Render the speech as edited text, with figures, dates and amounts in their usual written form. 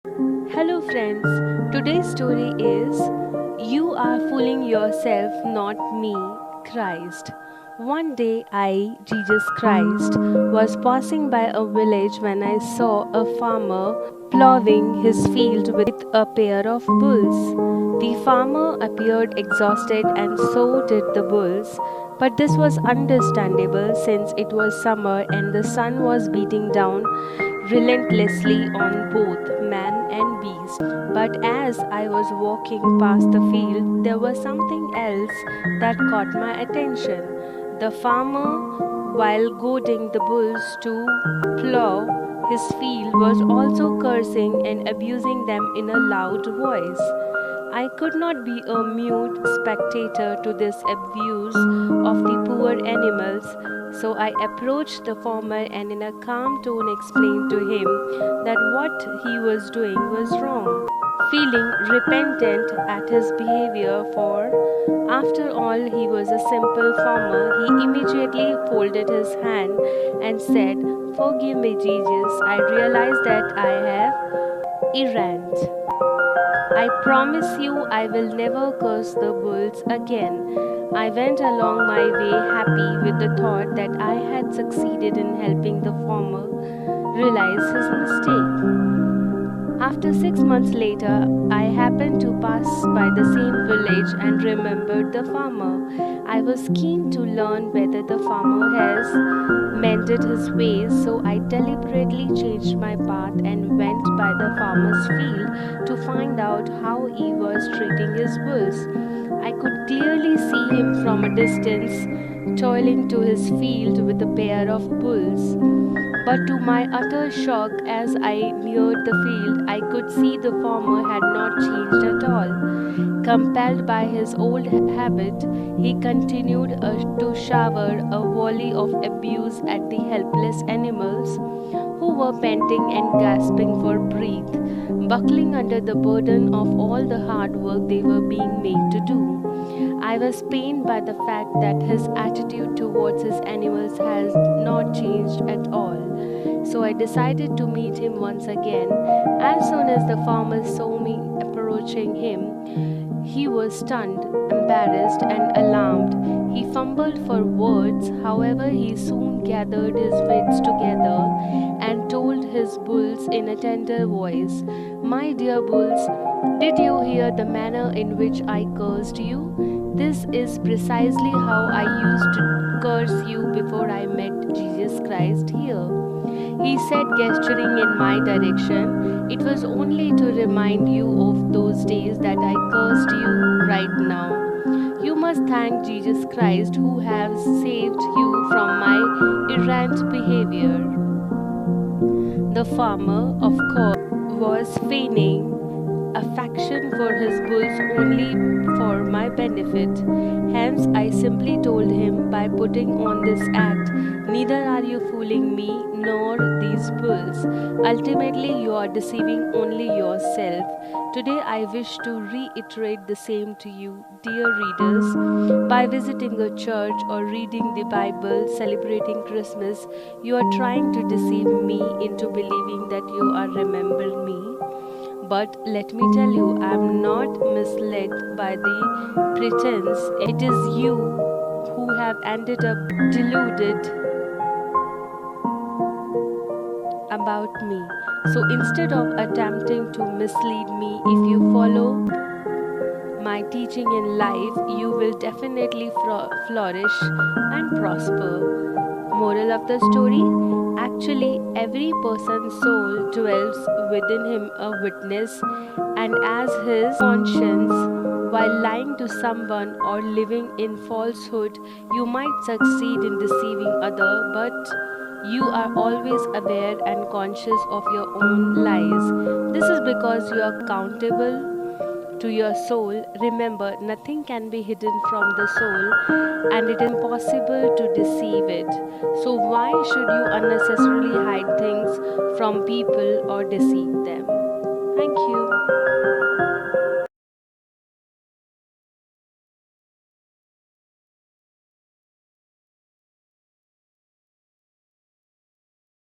Hello, friends. Today's story is You Are Fooling Yourself, Not Me, Christ. One day, Jesus Christ, was passing by a village when I saw a farmer plowing his field with a pair of bulls. The farmer appeared exhausted, and so did the bulls. But this was understandable since it was summer and the sun was beating down relentlessly on both man and beast. But as I was walking past the field, there was something else that caught my attention. The farmer, while goading the bulls to plow his field, was also cursing and abusing them in a loud voice. I could not be a mute spectator to this abuse of the poor animals, so I approached the farmer and in a calm tone explained to him that what he was doing was wrong. Feeling repentant at his behavior, for after all he was a simple farmer, he immediately folded his hand and said, "Forgive me, Jesus, I realize that I have errant. I promise you I will never curse the bulls again." I went along my way happy with the thought that I had succeeded in helping the farmer realize his mistake. After 6 months later, I happened to pass by the same village and remembered the farmer. I was keen to learn whether the farmer has mended his ways, so I deliberately changed my path and went by the farmer's field to find out how he was treating his bulls. I could clearly see him from a distance, toiling to his field with a pair of bulls. But to my utter shock, as I neared the field, I could see the farmer had not changed at all. Compelled by his old habit, he continued to shower a volley of abuse at the helpless animals who were panting and gasping for breath, buckling under the burden of all the hard work they were being made to do. I was pained by the fact that his attitude towards his animals has not changed at all. So I decided to meet him once again. As soon as the farmer saw me approaching him, he was stunned, embarrassed, and alarmed. He fumbled for words, however, he soon gathered his wits together and told his bulls in a tender voice, "My dear bulls, did you hear the manner in which I cursed you? This is precisely how I used to curse you before I met Jesus Christ here," he said, gesturing in my direction. "It was only to remind you of those days that I cursed you right now. You must thank Jesus Christ who has saved you from my errant behavior." The farmer, of course, was feigning affection for his bulls only for my benefit. Hence, I simply told him by putting on this act, "Neither are you fooling me nor these bulls. Ultimately, you are deceiving only yourself." Today, I wish to reiterate the same to you, dear readers. By visiting a church or reading the Bible, celebrating Christmas, you are trying to deceive me into believing that you are remembering me. But let me tell you, I am not misled by the pretense. It is you who have ended up deluded about me. So instead of attempting to mislead me, if you follow my teaching in life, you will definitely flourish and prosper. Moral of the story: actually, every person's soul dwells within him a witness, and as his conscience, while lying to someone or living in falsehood, you might succeed in deceiving others, but you are always aware and conscious of your own lies. This is because you are accountable to your soul. Remember, nothing can be hidden from the soul, and it is impossible to deceive it. So, why should you unnecessarily hide things from people or deceive them? Thank you.